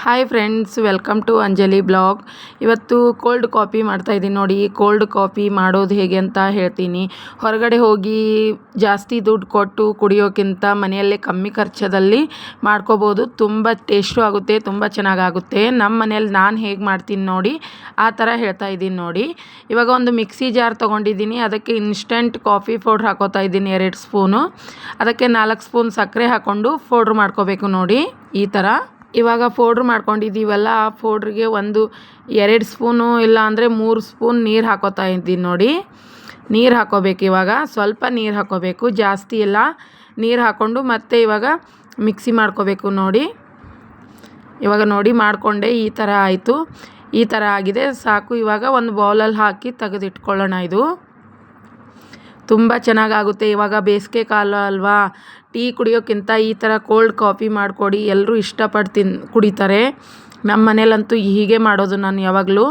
Hi friends, welcome to Anjali blog. ಇವತ್ತು cold coffee ಮಾಡ್ತಾಯಿದ್ದೀನಿ ನೋಡಿ. ಕೋಲ್ಡ್ ಕಾಫಿ ಮಾಡೋದು ಹೇಗೆ ಅಂತ ಹೇಳ್ತೀನಿ. ಹೊರಗಡೆ ಹೋಗಿ ಜಾಸ್ತಿ ದುಡ್ಡು ಕೊಟ್ಟು ಕುಡಿಯೋಕ್ಕಿಂತ ಮನೆಯಲ್ಲೇ ಕಮ್ಮಿ ಖರ್ಚದಲ್ಲಿ ಮಾಡ್ಕೋಬೋದು. ತುಂಬ ಟೇಸ್ಟು ಆಗುತ್ತೆ, ತುಂಬ ಚೆನ್ನಾಗಾಗುತ್ತೆ. ನಮ್ಮ ಮನೇಲಿ ನಾನು ಹೇಗೆ ಮಾಡ್ತೀನಿ ನೋಡಿ, ಆ ಥರ ಹೇಳ್ತಾ ಇದ್ದೀನಿ ನೋಡಿ. ಇವಾಗ ಒಂದು ಮಿಕ್ಸಿ ಜಾರ್ ತೊಗೊಂಡಿದ್ದೀನಿ. ಅದಕ್ಕೆ ಇನ್ಸ್ಟೆಂಟ್ ಕಾಫಿ ಪೌಡ್ರ್ ಹಾಕೋತಾ ಇದ್ದೀನಿ 2 ಸ್ಪೂನು. ಅದಕ್ಕೆ 4 ಸ್ಪೂನ್ ಸಕ್ಕರೆ ಹಾಕ್ಕೊಂಡು ಪೌಡ್ರ್ ಮಾಡ್ಕೋಬೇಕು ನೋಡಿ ಈ ಥರ. ಇವಾಗ ಪೌಡ್ರ್ ಮಾಡ್ಕೊಂಡಿದ್ದೀವಲ್ಲ, ಆ ಪೌಡ್ರಿಗೆ 2 ಸ್ಪೂನು ಇಲ್ಲ ಅಂದರೆ 3 ಸ್ಪೂನ್ ನೀರು ಹಾಕೋತಾ ಇದ್ದೀನಿ ನೋಡಿ. ನೀರು ಹಾಕೋಬೇಕು. ಇವಾಗ ಸ್ವಲ್ಪ ನೀರು ಹಾಕೋಬೇಕು, ಜಾಸ್ತಿ ಇಲ್ಲ. ನೀರು ಹಾಕ್ಕೊಂಡು ಮತ್ತೆ ಇವಾಗ ಮಿಕ್ಸಿ ಮಾಡ್ಕೋಬೇಕು ನೋಡಿ. ಇವಾಗ ನೋಡಿ ಮಾಡಿಕೊಂಡೆ, ಈ ಥರ ಆಯಿತು. ಈ ಥರ ಆಗಿದೆ, ಸಾಕು. ಇವಾಗ ಒಂದು ಬೌಲಲ್ಲಿ ಹಾಕಿ ತೆಗೆದಿಟ್ಕೊಳ್ಳೋಣ. ಇದು ತುಂಬ ಚೆನ್ನಾಗಾಗುತ್ತೆ. ಇವಾಗ ಬೇಸಿಗೆ ಕಾಲ ಅಲ್ವಾ, ಟೀ ಕುಡಿಯೋಕ್ಕಿಂತ ಈ ಥರ ಕೋಲ್ಡ್ ಕಾಫಿ ಮಾಡಿಕೊಡಿ. ಎಲ್ಲರೂ ಇಷ್ಟಪಟ್ಟು ಕುಡಿತಾರೆ. ನಮ್ಮ ಮನೇಲಂತೂ ಹೀಗೆ ಮಾಡೋದು ನಾನು ಯಾವಾಗಲೂ.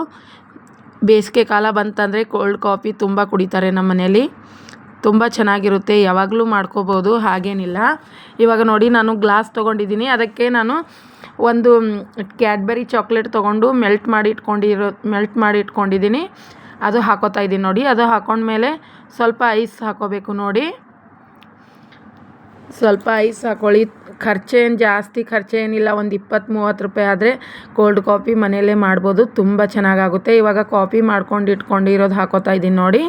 ಬೇಸಿಗೆ ಕಾಲ ಬಂತಂದರೆ ಕೋಲ್ಡ್ ಕಾಫಿ ತುಂಬ ಕುಡಿತಾರೆ ನಮ್ಮ ಮನೇಲಿ. ತುಂಬ ಚೆನ್ನಾಗಿರುತ್ತೆ, ಯಾವಾಗಲೂ ಮಾಡ್ಕೋಬೋದು, ಹಾಗೇನಿಲ್ಲ. ಇವಾಗ ನೋಡಿ ನಾನು ಗ್ಲಾಸ್ ತೊಗೊಂಡಿದ್ದೀನಿ. ಅದಕ್ಕೆ ನಾನು ಒಂದು ಕ್ಯಾಡ್ಬರಿ ಚಾಕ್ಲೇಟ್ ತೊಗೊಂಡು ಮೆಲ್ಟ್ ಮಾಡಿ ಇಟ್ಕೊಂಡಿದ್ದೀನಿ. ಅದು ಹಾಕೋತಾ ಇದ್ದೀನಿ ನೋಡಿ. ಅದು ಹಾಕೊಂಡ್ಮೇಲೆ ಸ್ವಲ್ಪ ಐಸ್ ಹಾಕೋಬೇಕು ನೋಡಿ. ಸ್ವಲ್ಪ ಐಸ್ ಹಾಕೊಳ್ಳಿ. ಖರ್ಚೇನಿಲ್ಲ. ಒಂದು 20-30 ರೂಪಾಯಿ ಆದರೆ ಕೋಲ್ಡ್ ಕಾಫಿ ಮನೆಯಲ್ಲೇ ಮಾಡ್ಬೋದು. ತುಂಬ ಚೆನ್ನಾಗಾಗುತ್ತೆ. ಇವಾಗ ಕಾಫಿ ಇಟ್ಕೊಂಡಿರೋದು ಹಾಕೋತಾ ಇದ್ದೀನಿ ನೋಡಿ.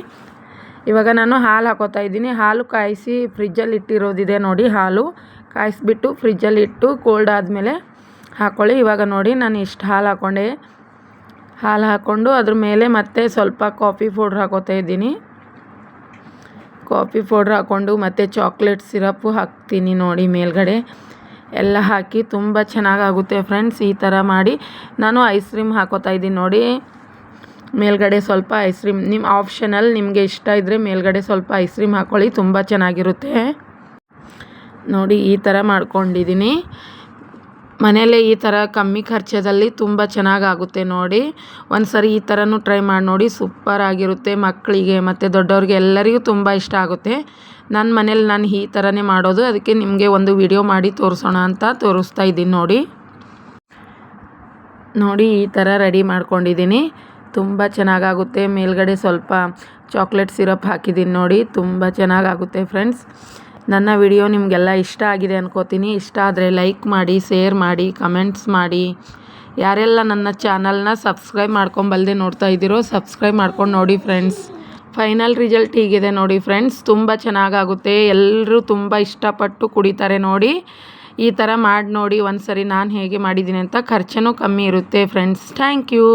ಇವಾಗ ನಾನು ಹಾಲು ಹಾಕೋತಾ ಇದ್ದೀನಿ. ಹಾಲು ಕಾಯಿಸಿ ಫ್ರಿಜ್ಜಲ್ಲಿ ಇಟ್ಟಿರೋದಿದೆ ನೋಡಿ. ಹಾಲು ಕಾಯಿಸಿಬಿಟ್ಟು ಫ್ರಿಜ್ಜಲ್ಲಿ ಇಟ್ಟು ಕೋಲ್ಡ್ ಆದಮೇಲೆ ಹಾಕ್ಕೊಳ್ಳಿ. ಇವಾಗ ನೋಡಿ ನಾನು ಇಷ್ಟು ಹಾಲು ಹಾಕ್ಕೊಂಡೆ. ಹಾಲು ಹಾಕ್ಕೊಂಡು ಅದ್ರ ಮೇಲೆ ಮತ್ತೆ ಸ್ವಲ್ಪ ಕಾಫಿ ಪೌಡ್ರ್ ಹಾಕೋತಾ ಇದ್ದೀನಿ. ಕಾಫಿ ಪೌಡ್ರ್ ಹಾಕ್ಕೊಂಡು ಮತ್ತು ಚಾಕ್ಲೇಟ್ ಸಿರಪ್ಪು ಹಾಕ್ತೀನಿ ನೋಡಿ ಮೇಲ್ಗಡೆ. ಎಲ್ಲ ಹಾಕಿ ತುಂಬ ಚೆನ್ನಾಗಾಗುತ್ತೆ ಫ್ರೆಂಡ್ಸ್. ಈ ಥರ ಮಾಡಿ ನಾನು ಐಸ್ ಕ್ರೀಮ್ ಹಾಕೋತಾ ಇದ್ದೀನಿ ನೋಡಿ. ಮೇಲ್ಗಡೆ ಸ್ವಲ್ಪ ಐಸ್ ಕ್ರೀಮ್ ನಿಮ್ಮ ಆಪ್ಷನಲ್, ನಿಮಗೆ ಇಷ್ಟ ಇದ್ದರೆ ಮೇಲ್ಗಡೆ ಸ್ವಲ್ಪ ಐಸ್ ಕ್ರೀಮ್ ಹಾಕ್ಕೊಳ್ಳಿ, ತುಂಬ ಚೆನ್ನಾಗಿರುತ್ತೆ ನೋಡಿ. ಈ ಥರ ಮಾಡ್ಕೊಂಡಿದ್ದೀನಿ. ಮನೆಯಲ್ಲೇ ಈ ಥರ ಕಮ್ಮಿ ಖರ್ಚದಲ್ಲಿ ತುಂಬ ಚೆನ್ನಾಗಾಗುತ್ತೆ ನೋಡಿ. ಒಂದು ಸರಿ ಈ ಥರನೂ ಟ್ರೈ ಮಾಡಿ ನೋಡಿ, ಸೂಪರ್ ಆಗಿರುತ್ತೆ. ಮಕ್ಕಳಿಗೆ ಮತ್ತು ದೊಡ್ಡವ್ರಿಗೆ ಎಲ್ಲರಿಗೂ ತುಂಬ ಇಷ್ಟ ಆಗುತ್ತೆ. ನನ್ನ ಮನೇಲಿ ನಾನು ಈ ಥರನೇ ಮಾಡೋದು. ಅದಕ್ಕೆ ನಿಮಗೆ ಒಂದು ವಿಡಿಯೋ ಮಾಡಿ ತೋರಿಸೋಣ ಅಂತ ತೋರಿಸ್ತಾ ಇದ್ದೀನಿ ನೋಡಿ. ನೋಡಿ ಈ ಥರ ರೆಡಿ ಮಾಡ್ಕೊಂಡಿದ್ದೀನಿ. ತುಂಬ ಚೆನ್ನಾಗಾಗುತ್ತೆ. ಮೇಲ್ಗಡೆ ಸ್ವಲ್ಪ ಚಾಕ್ಲೇಟ್ ಸಿರಪ್ ಹಾಕಿದ್ದೀನಿ ನೋಡಿ. ತುಂಬ ಚೆನ್ನಾಗಾಗುತ್ತೆ ಫ್ರೆಂಡ್ಸ್. ನನ್ನ ವಿಡಿಯೋ ನಿಮಗೆಲ್ಲ ಇಷ್ಟ ಆಗಿದೆ ಅನ್ಕೋತೀನಿ. ಇಷ್ಟ ಆದರೆ ಲೈಕ್ ಮಾಡಿ, ಶೇರ್ ಮಾಡಿ, ಕಮೆಂಟ್ಸ್ ಮಾಡಿ. ಯಾರೆಲ್ಲ ನನ್ನ ಚಾನಲ್ನ ಸಬ್ಸ್ಕ್ರೈಬ್ ಮಾಡ್ಕೊಂಬಲ್ದೆ ನೋಡ್ತಾ ಇದ್ದೀರೋ ಸಬ್ಸ್ಕ್ರೈಬ್ ಮಾಡ್ಕೊಂಡು ನೋಡಿ ಫ್ರೆಂಡ್ಸ್. ಫೈನಲ್ ರಿಸಲ್ಟ್ ಹೀಗಿದೆ ನೋಡಿ ಫ್ರೆಂಡ್ಸ್. ತುಂಬ ಚೆನ್ನಾಗಾಗುತ್ತೆ. ಎಲ್ಲರೂ ತುಂಬ ಇಷ್ಟಪಟ್ಟು ಕುಡಿತಾರೆ ನೋಡಿ. ಈ ಥರ ಮಾಡಿ ನೋಡಿ ಒಂದು ಸರಿ ನಾನು ಹೇಗೆ ಮಾಡಿದ್ದೀನಿ ಅಂತ. ಖರ್ಚೂ ಕಮ್ಮಿ ಇರುತ್ತೆ ಫ್ರೆಂಡ್ಸ್. Thank you.